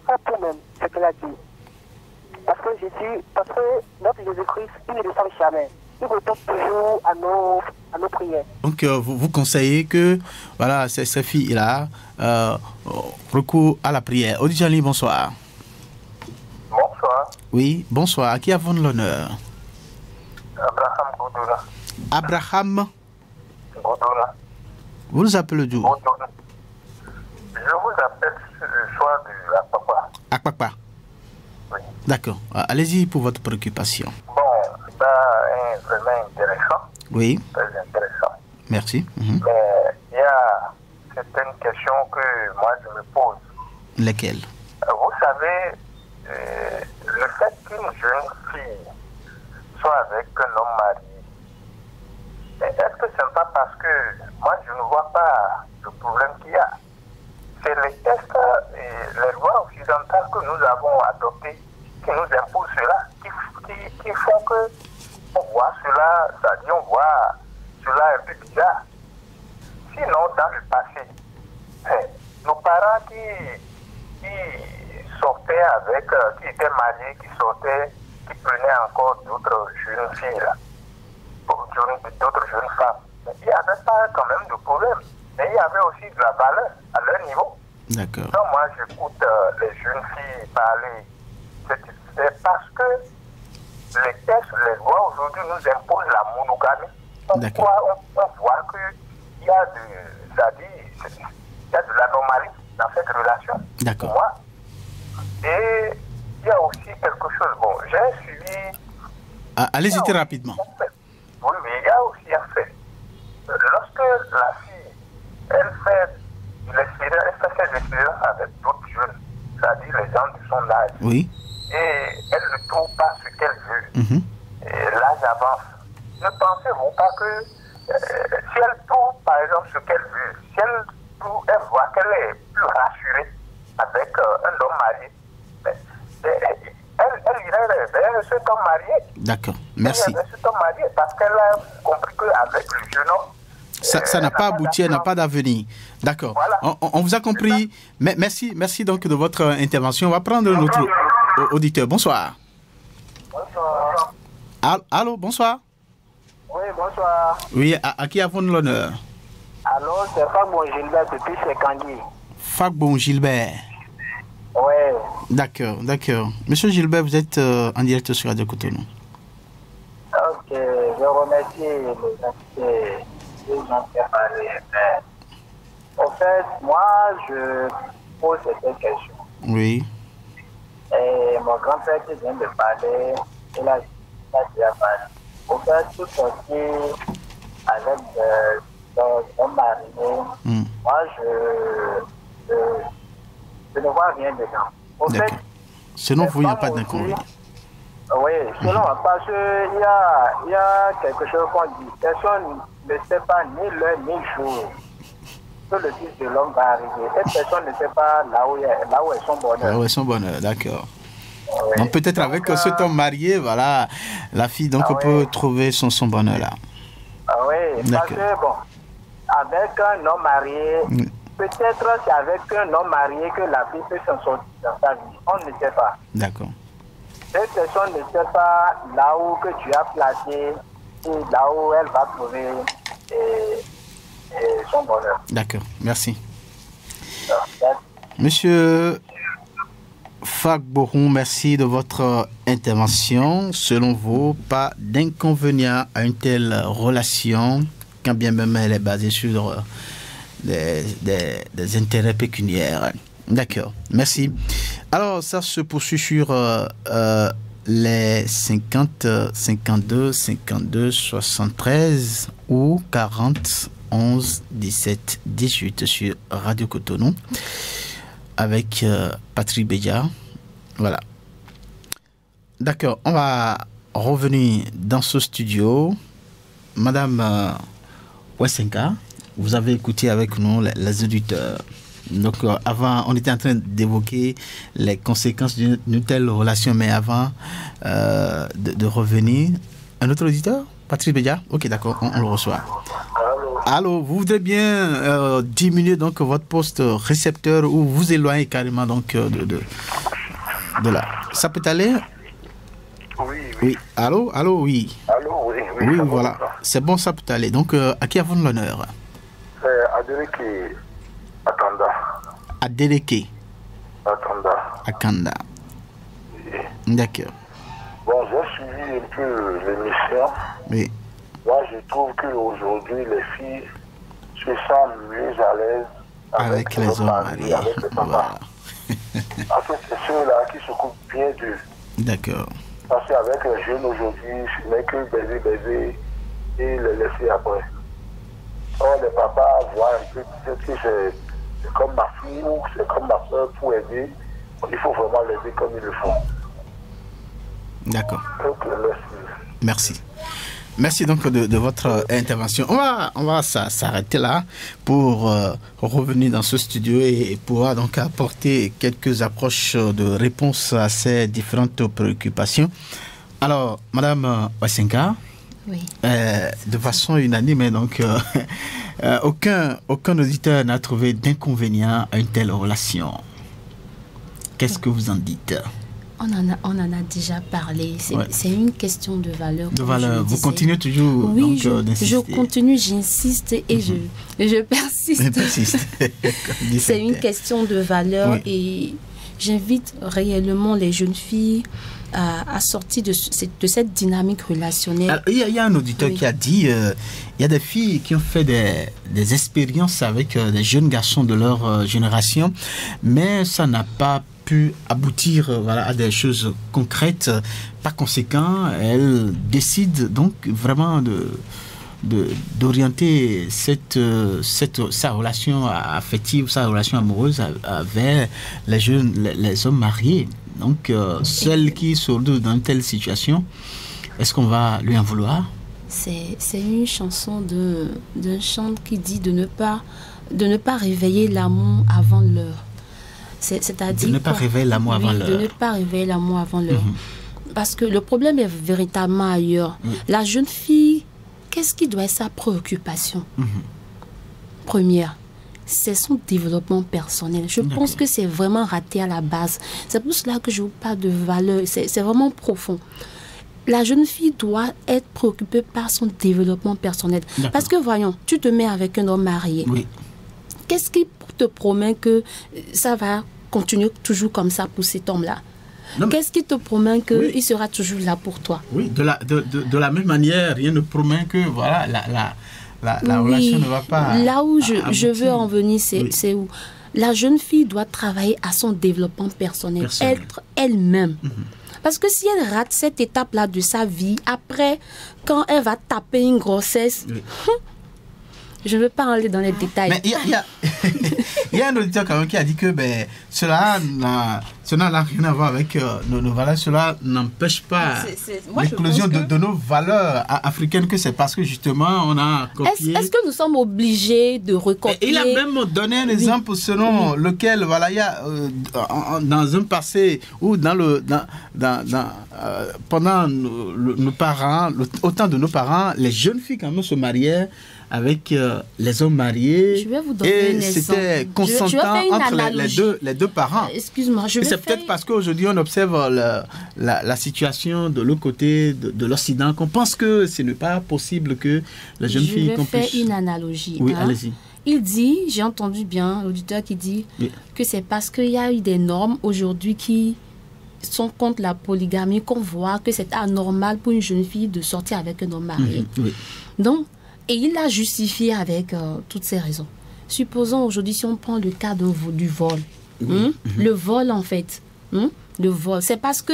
pas pour même ce qu'elle a dit. Parce que notre Jésus-Christ, il ne descend jamais. Il retourne toujours à nos prières. Donc, vous conseillez que, voilà, ces filles-là recourent à la prière. Odijali, bonsoir. Bonsoir. Oui, bonsoir. À qui avons-nous l'honneur? Abraham Goudoula. Abraham Goudoula. Vous nous appelez d'où? Je vous appelle sur le choix de Akpakpa. Akpakpa. Oui. D'accord. Allez-y pour votre préoccupation. Bon, ça est vraiment intéressant. Oui. Très intéressant. Merci. Mais il y a certaines questions que moi je me pose. Lesquelles? Vous savez, le fait qu'une jeune fille soit avec un homme marié, est-ce que ce n'est pas parce que moi je ne vois pas le problème qu'il y a? C'est les tests et les lois occidentales que nous avons adoptées qui nous imposent cela, qui font que on voit cela, c'est-à-dire on voit cela un peu bizarre. Sinon, dans le passé, nos parents qui sortaient avec, qui étaient mariés, qui prenaient encore d'autres jeunes filles, là, d'autres jeunes femmes, mais il n'y avait pas quand même de problème. Mais il y avait aussi de la valeur à leur niveau. D'accord. Donc moi, j'écoute les jeunes filles parler. C'est parce que les textes, les lois aujourd'hui nous imposent la monogamie. On voit qu'il y a de l'anomalie dans cette relation. D'accord. Moi. Et il y a aussi quelque chose. Bon, j'ai suivi... Allez-y très rapidement. Oui, il y a aussi un fait. Lorsque la fille elle fait ses expériences avec d'autres jeunes, c'est-à-dire les gens de son âge. Oui. Et elle ne trouve pas ce qu'elle veut. Et l'âge avance. Ne pensez-vous pas que si elle trouve, par exemple, ce qu'elle veut, si elle voit qu'elle est plus rassurée avec un homme marié, elle irait vers cet homme marié. D'accord, merci. Vers cet homme marié parce qu'elle a compris qu'avec le jeune homme, ça n'a pas abouti, elle n'a pas d'avenir. D'accord. Voilà. On vous a compris. Merci donc de votre intervention. On va prendre notre auditeur. Bonsoir. bonsoir. Allô, bonsoir. Oui, bonsoir. Oui, à qui avons-nous l'honneur? Alors, c'est Fagbon Gilbert depuis Sekangui. Fagbon Gilbert. Oui. D'accord. Monsieur Gilbert, vous êtes en direct sur Radio Cotonou. Ok, je remercie les invités qui ont parlé. En fait, moi, je pose cette question. Oui. Et mon grand-père qui vient de parler, il a déjà parlé. En fait, tout ce qui est avec mon mari, moi, je ne vois rien dedans. En fait, selon vous, il n'y a pas d'inconvénient. Oui, selon parce qu'il y a quelque chose qu'on dit. Personne ne sait pas ni l'heure ni le jour que le fils de l'homme va arriver. Cette personne ne sait pas là où est son bonheur. Là où est son bonheur, d'accord. Oui. Donc peut-être avec cet homme marié, voilà, la fille donc peut trouver son bonheur là. Oui, parce que bon, avec un homme marié, peut-être c'est avec un homme marié que la fille peut s'en sortir dans sa vie. On ne sait pas. D'accord. Cette personne ne sait pas là où que tu as placé et là où elle va trouver son bonheur. D'accord, merci. Monsieur Fagboron, merci de votre intervention. Selon vous, pas d'inconvénient à une telle relation, quand bien même elle est basée sur des intérêts pécuniaires. D'accord, merci. Alors, ça se poursuit sur les 50, 52, 52, 73 ou 40, 11, 17, 18 sur Radio Cotonou avec Patrick Bédia. Voilà. D'accord, on va revenir dans ce studio. Madame Wesenka, vous avez écouté avec nous les auditeurs. Donc avant, on était en train d'évoquer les conséquences d'une telle relation, mais avant de revenir, un autre auditeur, Patrick Bédia. Ok, d'accord, on le reçoit. Allô, vous voudrez bien diminuer donc votre poste récepteur ou vous éloigner carrément donc de là. Ça peut aller? Oui. Allô, oui. Allô, oui. Oui, voilà. C'est bon, ça peut aller. Donc, à qui avons-nous l'honneur? C'est Adeleke Akanda. Adeleke Akanda. Oui. D'accord. Bon, j'ai suivi un peu l'émission. Oui. Moi, je trouve qu'aujourd'hui, les filles se sentent mieux à l'aise avec les hommes mariés. Avec les papas. En fait, c'est ceux-là qui s'occupent bien d'eux. D'accord. Parce qu'avec les jeunes aujourd'hui, ce n'est que baiser et les laisser après. Or, les papas voient un peu peut-être que c'est comme ma fille ou c'est comme ma soeur pour aider. Il faut vraiment l'aider comme ils le font. D'accord. Donc, merci. Merci donc de votre intervention. On va s'arrêter là pour revenir dans ce studio et pouvoir donc apporter quelques approches de réponse à ces différentes préoccupations. Alors, Madame Wesenka, oui. De façon unanime, donc aucun auditeur n'a trouvé d'inconvénient à une telle relation. Qu'est-ce que vous en dites? On en a déjà parlé. C'est une question de valeur. De valeur. Vous continuez toujours d'insister. Je continue, j'insiste et je persiste. C'est une question de valeur et j'invite réellement les jeunes filles à sortir de cette dynamique relationnelle. Alors, il y a un auditeur qui a dit il y a des filles qui ont fait des expériences avec des jeunes garçons de leur génération, mais ça n'a pas pu aboutir à des choses concrètes. Par conséquent, elle décide donc vraiment d'orienter sa relation affective, sa relation amoureuse vers les hommes mariés. Donc, celle qui se retrouve dans une telle situation, est-ce qu'on va lui en vouloir? C'est une chanson d'un chant qui dit de ne pas réveiller l'amour avant l'heure. C'est-à-dire de ne pas réveiller l'amour avant l'heure. De ne pas réveiller l'amour avant l'heure. Parce que le problème est véritablement ailleurs. La jeune fille, qu'est-ce qui doit être sa préoccupation? Première, c'est son développement personnel. Je pense que c'est vraiment raté à la base. C'est pour cela que je vous parle de valeur. C'est vraiment profond. la jeune fille doit être préoccupée par son développement personnel. Parce que voyons, tu te mets avec un homme marié. Oui. Qu'est-ce qui te promet que ça va continuer toujours comme ça pour cet homme-là? Qu'est-ce qui te promet qu'il sera toujours là pour toi? Oui, de la même manière, rien ne promet que voilà, la relation ne va pas... Là où je veux en venir, c'est où la jeune fille doit travailler à son développement personnel. Être elle-même. Parce que si elle rate cette étape-là de sa vie, après, quand elle va taper une grossesse, je ne veux pas aller dans les détails. Mais il y a un auditeur quand même qui a dit que cela n'a rien à voir avec nos valeurs. Cela n'empêche pas l'éclosion de nos valeurs africaines, que c'est parce que justement on a copié. Est-ce que nous sommes obligés de recopier? Il a même donné un exemple selon lequel voilà, il y a dans un passé ou pendant nos parents, au temps de nos parents, les jeunes filles quand même se mariaient avec les hommes mariés. Je vais vous donner un exemple. C'était consentant entre les deux parents. Excuse-moi, c'est peut-être parce qu'aujourd'hui on observe la situation de l'autre côté de l'Occident qu'on pense que ce n'est pas possible que les jeunes filles... Je vais faire une analogie. Oui, allez-y. Il dit, j'ai entendu bien l'auditeur qui dit que c'est parce qu'il y a eu des normes aujourd'hui qui sont contre la polygamie qu'on voit que c'est anormal pour une jeune fille de sortir avec un homme marié. Donc, et il l'a justifié avec toutes ces raisons. Supposons aujourd'hui, si on prend le cas du vol. Le vol, en fait. Le vol. C'est parce que...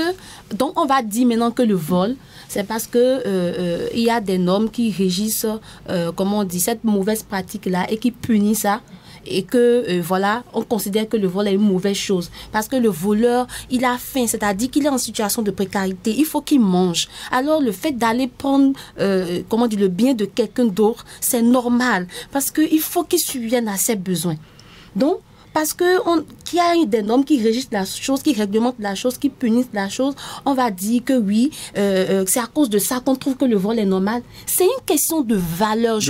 Donc, on va dire maintenant que le vol, c'est parce que il y a des normes qui régissent, comment on dit, cette mauvaise pratique-là et qui punissent ça. Et que, voilà, on considère que le vol est une mauvaise chose. Parce que le voleur, il a faim, c'est-à-dire qu'il est en situation de précarité. Il faut qu'il mange. Alors, le fait d'aller prendre, comment dire, le bien de quelqu'un d'autre, c'est normal. Parce qu'il faut qu'il subvienne à ses besoins. Donc, parce qu'il y a des normes qui régissent la chose, qui réglementent la chose, qui punissent la chose, on va dire que oui, c'est à cause de ça qu'on trouve que le vol est normal. C'est une question de valeur.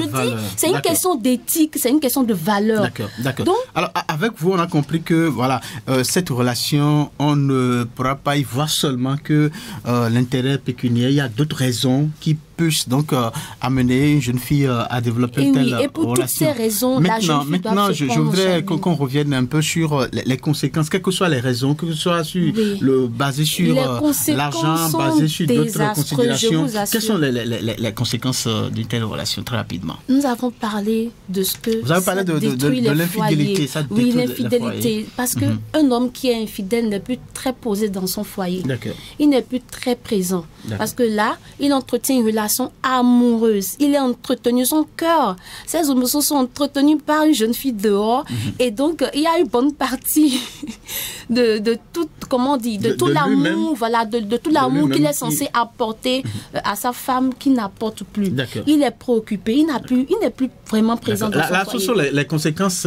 C'est une question d'éthique, c'est une question de valeur. D'accord. Donc, alors, avec vous, on a compris que voilà, cette relation, on ne pourra pas y voir seulement que l'intérêt pécuniaire. Il y a d'autres raisons qui puissent donc amener une jeune fille à développer une telle relation. Et pour toutes ces raisons, maintenant, je voudrais qu'on revienne un peu sur les conséquences, quelles que soient les raisons, que ce soit basé sur l'argent, basé sur d'autres considérations. Quelles sont les conséquences d'une telle relation, très rapidement? Nous avons parlé de ce que vous avez parlé de l'infidélité. Oui, l'infidélité. Parce qu'un homme qui est infidèle n'est plus très posé dans son foyer. Il n'est plus très présent. Parce que là, il entretient une relation amoureuse. Il est entretenu, son cœur, ses émotions sont entretenues par une jeune fille dehors. Et donc, il y a une bonne partie de tout, comment on dit, de tout l'amour, voilà, de tout l'amour qu'il est censé apporter à sa femme qui n'apporte plus. Il est préoccupé, il n'est plus vraiment présent dans son foyer. Là, ce sont les conséquences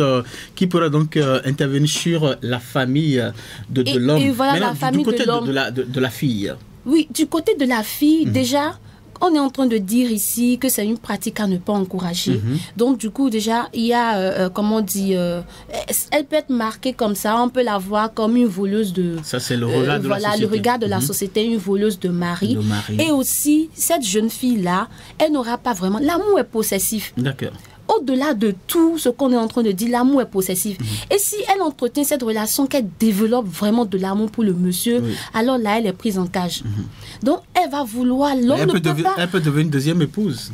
qui pourraient donc intervenir sur la famille de l'homme. Et voilà, la famille du côté de l'homme. De la fille. Oui, du côté de la fille, déjà, on est en train de dire ici que c'est une pratique à ne pas encourager. Donc, du coup, déjà, il y a, comment on dit, elle peut être marquée comme ça. On peut la voir comme une voleuse de... Ça, c'est le regard de la société. Le regard de la société, une voleuse de mari. Et aussi, cette jeune fille-là, elle n'aura pas vraiment... L'amour est possessif. D'accord. Au-delà de tout ce qu'on est en train de dire, l'amour est possessif. Et si elle entretient cette relation, qu'elle développe vraiment de l'amour pour le monsieur, alors là, elle est prise en cage. Donc, elle va vouloir... Elle peut devenir une deuxième épouse.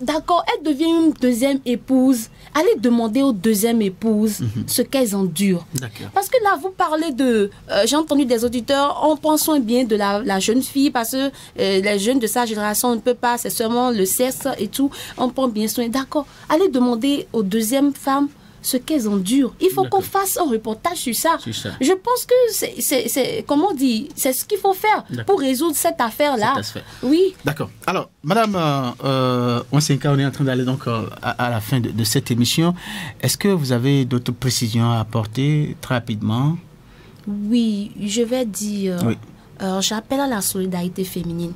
D'accord, elle devient une deuxième épouse. Allez demander aux deuxièmes épouses ce qu'elles endurent. Parce que là, vous parlez de... j'ai entendu des auditeurs, on prend soin bien de la jeune fille parce que les jeunes de sa génération, on ne peut pas, c'est seulement le sexe et tout. On prend bien soin. D'accord. Allez demander aux deuxièmes femmes ce qu'elles endurent. Il faut qu'on fasse un reportage sur ça. Je pense que c'est comment on dit, c'est ce qu'il faut faire pour résoudre cette affaire-là. Oui. D'accord. Alors, Madame Onsenka, on est en train d'aller donc à la fin de cette émission. Est-ce que vous avez d'autres précisions à apporter très rapidement? Oui, je vais dire... j'appelle à la solidarité féminine.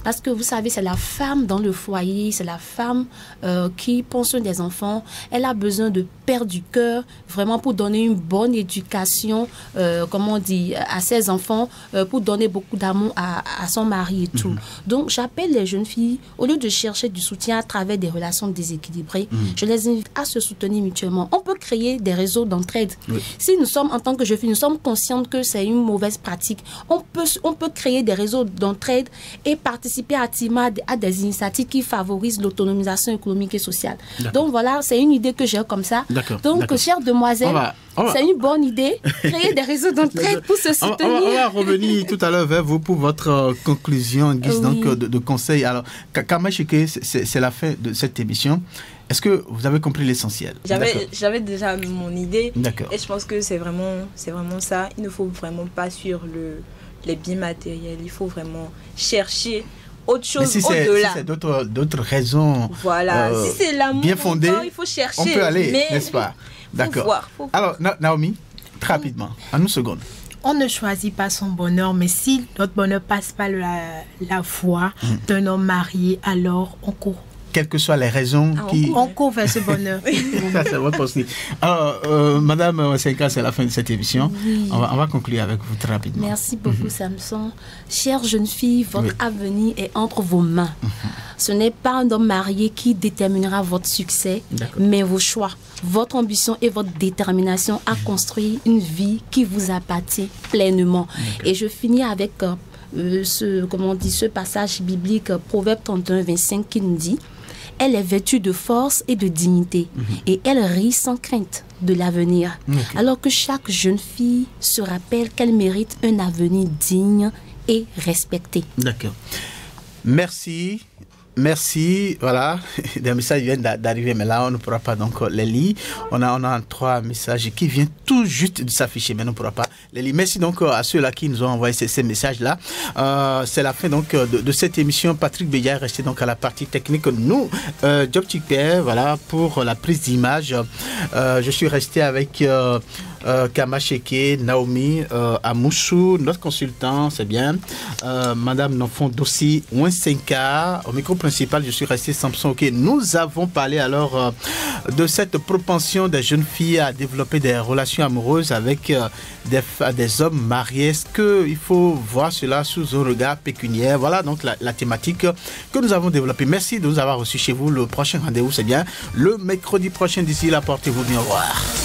Parce que vous savez, c'est la femme dans le foyer, c'est la femme qui prend soin des enfants. Elle a besoin de père du cœur, vraiment pour donner une bonne éducation, à ses enfants, pour donner beaucoup d'amour à son mari et tout. Donc, j'appelle les jeunes filles, au lieu de chercher du soutien à travers des relations déséquilibrées, je les invite à se soutenir mutuellement. On peut créer des réseaux d'entraide. Si nous sommes, en tant que jeunes filles, nous sommes conscientes que c'est une mauvaise pratique, on peut créer des réseaux d'entraide et participer activement à des initiatives qui favorisent l'autonomisation économique et sociale. Donc voilà, c'est une idée que j'ai comme ça. Donc, chères demoiselles, c'est une bonne idée, créer des réseaux d'entraide pour se soutenir. On va revenir tout à l'heure vers vous pour votre conclusion en guise donc, de conseil. Alors, Kama Chike, c'est la fin de cette émission. Est-ce que vous avez compris l'essentiel? J'avais déjà mon idée. Et je pense que c'est vraiment ça. Il ne faut vraiment pas suivre les biens matériels. Il faut vraiment chercher autre chose au-delà. Si c'est d'autres raisons si c'est l'amour bien fondées, il faut chercher. On peut aller, n'est-ce pas? D'accord. Alors, Naomi, très rapidement, en une seconde. On ne choisit pas son bonheur, mais si notre bonheur passe par la foi d'un homme marié, alors on court. Quelles que soient les raisons on court vers ce bonheur. Ça, c'est votre possible. Alors, Madame Senka, c'est la fin de cette émission. On va conclure avec vous très rapidement. Merci beaucoup, Samson. Chère jeune fille, votre avenir est entre vos mains. Ce n'est pas un homme marié qui déterminera votre succès, mais vos choix, votre ambition et votre détermination à construire une vie qui vous appartient pleinement. Et je finis avec ce passage biblique, Proverbe 31, 25, qui nous dit: elle est vêtue de force et de dignité, et elle rit sans crainte de l'avenir. Alors que chaque jeune fille se rappelle qu'elle mérite un avenir digne et respecté. D'accord. Merci, voilà, des messages viennent d'arriver, mais là, on ne pourra pas donc les lire. On a 3 messages qui viennent tout juste de s'afficher, mais on ne pourra pas les lire. Merci donc à ceux-là qui nous ont envoyé ces messages-là. C'est la fin donc de cette émission. Patrick Béja est resté donc à la partie technique. Nous, Job Chikper, voilà, pour la prise d'image. Je suis resté avec Kama Chike, Naomi, Amoussou, notre consultant, c'est bien. Madame Nofon Dossi, Wensenka, au micro principal, je suis resté Samson. Ok, nous avons parlé alors de cette propension des jeunes filles à développer des relations amoureuses avec des hommes mariés. Est-ce qu'il faut voir cela sous un regard pécuniaire? Voilà donc la thématique que nous avons développée. Merci de nous avoir reçus chez vous. Le prochain rendez-vous, c'est bien le mercredi prochain. D'ici là, portez-vous bien. Au revoir.